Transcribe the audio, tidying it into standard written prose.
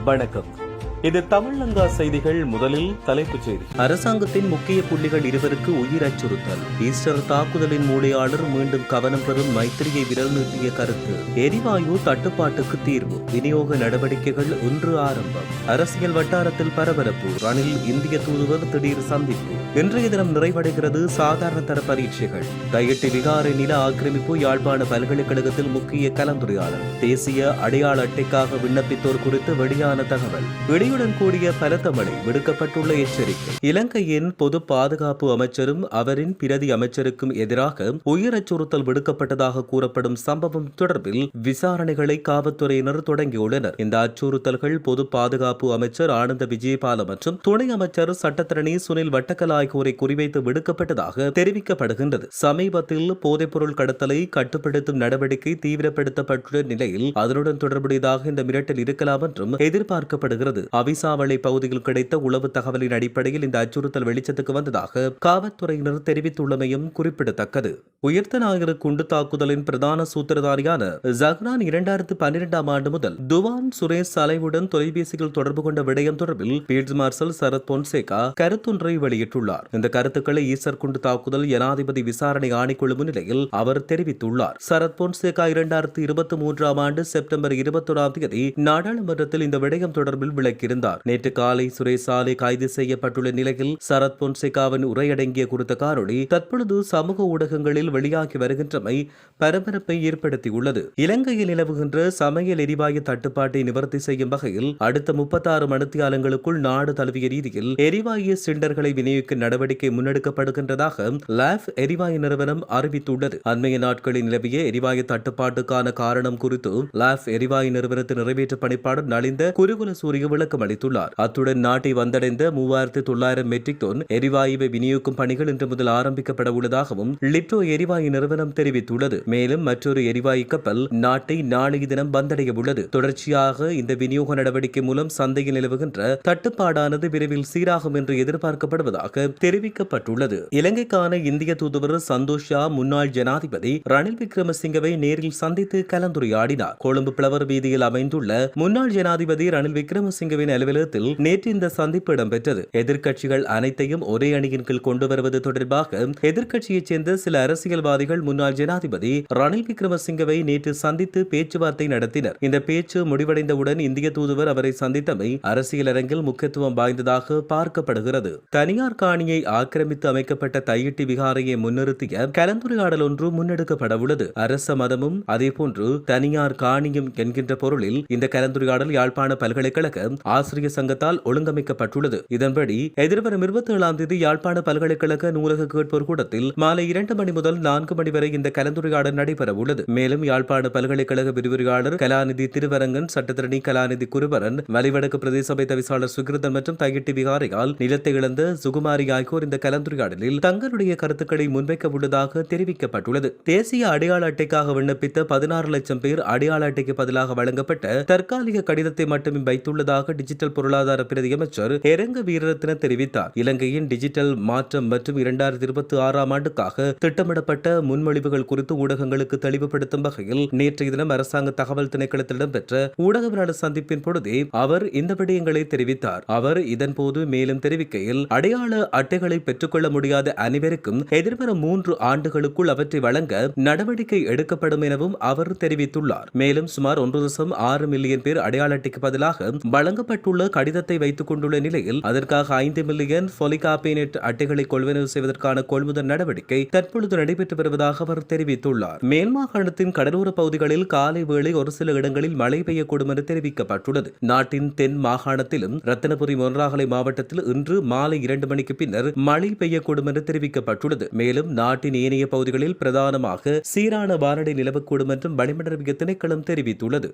வணக்கம். இது தமிழங்கா செய்திகள். முதலில் தலைப்புச் செய்தி. அரசாங்கத்தின் முக்கிய புள்ளிகள் இருவருக்கு உயிர் அச்சுறுத்தல். ஈஸ்டர் தாக்குதலின் மூளையாளர் மீண்டும் கவனம் பெறும் மைத்திரியை விரல் நீட்டிய கருத்து. எரிவாயு தட்டுப்பாட்டுக்கு தீர்வு. விநியோக நடவடிக்கைகள் இன்று ஆரம்பம். அரசியல் வட்டாரத்தில் பரபரப்பு. ரணில் இந்திய தூதுவர் திடீர் சந்திப்பு. இன்றைய தினம் நிறைவடைகிறது சாதாரண தர பரீட்சைகள். தையிட்டி விகாரை நில ஆக்கிரமிப்பு. யாழ்ப்பாண பல்கலைக்கழகத்தில் முக்கிய கலந்துரையாடல். தேசிய அடையாள அட்டைக்காக விண்ணப்பித்தோர் குறித்து வெளியான தகவல். இடியுடன் கூடிய பலத்த மழை. விடுக்கப்பட்டுள்ள எச்சரிக்கை. இலங்கையின் பொது பாதுகாப்பு அமைச்சரும் அவரின் பிரதி அமைச்சருக்கும் எதிராக உயிர் அச்சுறுத்தல் விடுக்கப்பட்டதாக கூறப்படும் சம்பவம் தொடர்பில் விசாரணைகளை காவல்துறையினர் தொடங்கியுள்ளனர். இந்த அச்சுறுத்தல்கள் பொது பாதுகாப்பு அமைச்சர் ஆனந்த விஜயபால மற்றும் துணை அமைச்சர் சட்டத்தரணி சுனில் வட்டக்கலாய்கோரை குறிவைத்து விடுக்கப்பட்டதாக தெரிவிக்கப்படுகின்றது. சமீபத்தில் போதைப்பொருள் கடத்தலை கட்டுப்படுத்தும் நடவடிக்கை தீவிரப்படுத்தப்பட்டுள்ள நிலையில் அதனுடன் தொடர்புடையதாக இந்த மிரட்டல் இருக்கலாம் என்றும் எதிர்பார்க்கப்படுகிறது. அவிசாவளை பகுதியில் கிடைத்த உளவு தகவலின் அடிப்படையில் இந்த அச்சுறுத்தல் வெளிச்சத்துக்கு வந்ததாக காவல்துறையினர் தெரிவித்துள்ளமையும் குறிப்பிடத்தக்கது. உயிர்த்த ஞாயிறு குண்டு தாக்குதலின் பிரதான சூத்திரதாரியான ஜஹ்ரான் 2012ஆம் ஆண்டு முதல் துவான் சுரேஷ் அலைவுடன் தொலைபேசியில் தொடர்பு கொண்ட விடயம் தொடர்பில் பீல்ட் மார்ஷல் சரத் பொன்சேகா கருத்தொன்றை வெளியிட்டுள்ளார். இந்த கருத்துக்களை ஈஸ்டர் குண்டு தாக்குதல் ஜனாதிபதி விசாரணை ஆணைக்குழு முன்னிலையில் அவர் தெரிவித்துள்ளார். சரத் பொன்சேகா 2023ஆம் ஆண்டு செப்டம்பர் 21ஆம் தேதி நாடாளுமன்றத்தில் இந்த விடயம் தொடர்பில் விளக்கியிருந்தார். நேற்று காலை சுரேஷ் சாலை கைது செய்யப்பட்டுள்ள நிலையில் சரத் பொன்சேகாவின் உரையடங்கிய குறித்த காணொளி தற்பொழுது சமூக ஊடகங்களில் வெளியாகி வருகின்றமை பரபரப்பை ஏற்படுத்தியுள்ளது. இலங்கையில் நிலவுகின்ற சமையல் எரிவாயு தட்டுப்பாட்டை நிவர்த்தி செய்யும் வகையில் அடுத்த 36 மணித்தியாலங்களுக்குள் நாடு தழுவிய ரீதியில் எரிவாயு சிலிண்டர்களை விநியோகிக்கும் நடவடிக்கை முன்னெடுக்கப்படுகின்றதாக லாஃப் எரிவாயு நிறுவனம் அறிவித்துள்ளது. அண்மைய நாட்களில் நிலவிய எரிவாயு தட்டுப்பாட்டுக்கான காரணம் குறித்து லாஃப் எரிவாயு நிறுவனத்தின் நிறைவேற்று பணிப்பாளர் நலிந்த குருகுல சூரிய விளக்கம் அளித்துள்ளார். அத்துடன் நாட்டை வந்தடைந்த 3900 மெட்ரிக் டன் எரிவாயுவை விநியோகிக்கும் பணிகள் இன்று முதல் ஆரம்பிக்கப்பட உள்ளதாகவும் லிப்டோ எரிவாயு நிறுவனம் தெரிவித்துள்ளது. மேலும் மற்றொரு எரிவாயு கப்பல் நாட்டை நாளைய தினம் வந்தடைய உள்ளது. தொடர்ச்சியாக இந்த விநியோக நடவடிக்கை மூலம் சந்தையில் நிலவுகின்ற தட்டுப்பாடானது விரைவில் சீராகும் என்று எதிர்பார்க்கப்படுவதாக தெரிவிக்கப்பட்டுள்ளது. இலங்கைக்கான இந்திய தூதுவர் சந்தோஷா முன்னாள் ஜனாதிபதி ரணில் விக்ரமசிங்கவை நேரில் சந்தித்து கலந்துரையாடினார். கொழும்பு பிளவர் வீதியில் அமைந்துள்ள முன்னாள் ஜனாதிபதி ரணில் விக்ரமசிங்கவின் அலுவலகத்தில் நேற்று இந்த சந்திப்பு இடம்பெற்றது. எதிர்க்கட்சிகள் அனைத்தையும் ஒரே அணியின் கீழ் கொண்டு வருவது தொடர்பாக எதிர்க்கட்சியைச் சேர்ந்த சில அரசியல்வாதிகள் முன்னாள் ஜனாதிபதி ரணில் விக்ரமசிங்கவை நேற்று சந்தித்து பேச்சுவார்த்தை நடத்தினர். இந்த பேச்சு முடிவடைந்தவுடன் இந்திய தூதுவர் அவரை சந்தித்தமை அரசியல் அரங்கில் முக்கியத்துவம் வாய்ந்ததாக பார்க்கப்படுகிறது. தனியார் காணியை ஆக்கிரமித்து அமைக்கப்பட்ட தையிட்டி விகாரையை முன்னிறுத்திய கலந்துரையாடல் ஒன்று முன்னெடுக்கப்பட உள்ளது. அரச மதமும் அதேபோன்று தனியார் காணியும் என்கின்ற பொருளில் இந்த கலந்துரையாடல் யாழ்ப்பாண பல்கலைக்கழக ஆசிரியர் சங்கத்தால் ஒழுங்கமைக்கப்பட்டுள்ளது. இதன்படி எதிர்வரும் 27ஆம் தேதி யாழ்ப்பாண பல்கலைக்கழக நூலக கேட்போர் கூடத்தில் மாலை 2 மணி முதல் 4 மணி வரை இந்த கலந்துரையாடல் நடைபெற உள்ளது. மேலும் யாழ்ப்பாண பல்கலைக்கழக விரிவுரையாளர் கலாநிதி திருவரங்கன், சட்டத்தரணி கலாநிதி குருபரன், வலிவடக்கு பிரதேச சபை தவிசாளர் சுகிருதன் மற்றும் தையிட்டி விகாரையால் நிலத்தை இழந்த சுகுமாரி ஆகியோர் இந்த கலந்துரையாடலில் தங்களுடைய கருத்துக்களை முன்வைக்க உள்ளதாக தெரிவிக்கப்பட்டுள்ளது. தேசிய அடையாள அட்டைக்காக விண்ணப்பித்த 16 லட்சம் பேர் அடையாள அட்டைக்கு பதிலாக வழங்கப்பட்ட தற்காலிக கடிதத்தை மட்டுமே வைத்துள்ளதாக டிஜிட்டல் பொருளாதார பிரதி அமைச்சர் எரங்க வீரரத்ன தெரிவித்தார். இலங்கையின் டிஜிட்டல் மாற்றம் மற்றும் 2026ஆம் ஆண்டுக்காக திட்டமிடப்பட்ட முன்மொழிவுகள் குறித்து ஊடகங்களுக்கு தெளிவுபடுத்தும் வகையில் நேற்றைய தினம் அரசாங்க தகவல் திணைக்களத்தில் இடம்பெற்ற ஊடகவியலாளர் சந்திப்பின் பொழுதே அவர் இந்த விடயங்களை தெரிவித்தார். அவர் இதன்போது மேலும் தெரிவிக்கையில் அடையாள அட்டைகளை பெற்றுக்கொள்ள முடியாத அனைவருக்கும் எதிர்வரும் 3 ஆண்டுகளுக்குள் அவற்றை வழங்க நடவடிக்கை எடுக்கப்படும் எனவும் அவர் தெரிவித்துள்ளார். மேலும் சுமார் 1.6 மில்லியன் பேர் அடையாள அட்டைக்கு பதிலாக வழங்கப்பட்டுள்ள கடிதத்தை வைத்துக் கொண்டுள்ள நிலையில் அதற்காக 5 மில்லியன் பொலிகார்பனேட் அட்டைகளை கொள்வனவு செய்வதற்கான கொள்முதல் நடவடிக்கை தற்பொழுது நடைபெற்று வருவதாக அவர் தெரிவித்துள்ளார். மேல் மாகாணத்தின் கடலோர பகுதிகளில் காலை வேளை ஒரு சில இடங்களில் மழை பெய்யக்கூடும் என தெரிவிக்கப்பட்டுள்ளது. நாட்டின் தென் மாகாணத்திலும் ரத்தினபுரி மொனராகலை மாவட்டத்தில் இன்று மாலை 2 மணிக்கு பின்னர் மழை பெய்யக்கூடும் என தெரிவிக்கப்பட்டுள்ளது. மேலும் நாட்டின் ஏனைய பகுதிகளில் பிரதானமாக சீரான வானிலை நிலவக்கூடும் என்றும் வளிமண்டலவிய திணைக்களம் தெரிவித்துள்ளது.